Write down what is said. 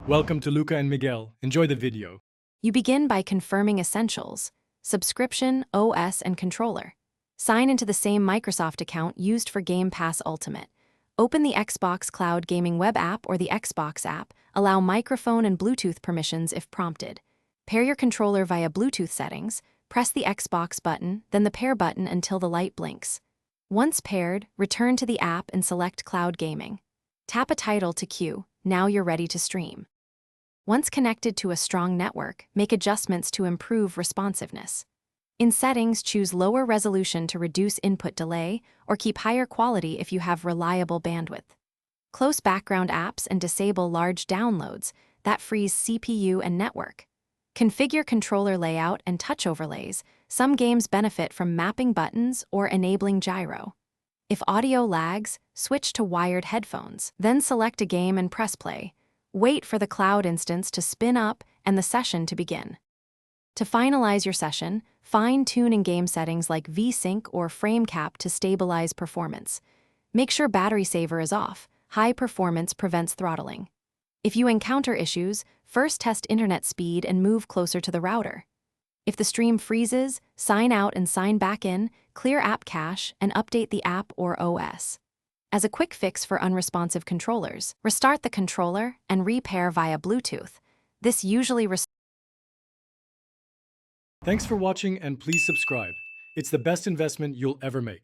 Welcome to Luca and Miguel. Enjoy the video. You begin by confirming essentials: subscription, OS, and controller. Sign into the same Microsoft account used for Game Pass Ultimate. Open the Xbox Cloud Gaming web app or the Xbox app. Allow microphone and Bluetooth permissions if prompted. Pair your controller via Bluetooth settings. Press the Xbox button, then the pair button until the light blinks. Once paired, return to the app and select Cloud Gaming. Tap a title to queue. Now you're ready to stream. Once connected to a strong network, make adjustments to improve responsiveness. In settings, choose lower resolution to reduce input delay, or keep higher quality if you have reliable bandwidth. Close background apps and disable large downloads. That frees CPU and network. Configure controller layout and touch overlays. Some games benefit from mapping buttons or enabling gyro. If audio lags, switch to wired headphones. Then select a game and press play. Wait for the cloud instance to spin up and the session to begin. To finalize your session, fine-tune in-game settings like VSync or frame cap to stabilize performance. Make sure battery saver is off. High performance prevents throttling. If you encounter issues, first test internet speed and move closer to the router. If the stream freezes, sign out and sign back in, clear app cache, and update the app or OS. As a quick fix for unresponsive controllers, restart the controller and repair via Bluetooth. This usually Thanks for watching and please subscribe. It's the best investment you'll ever make.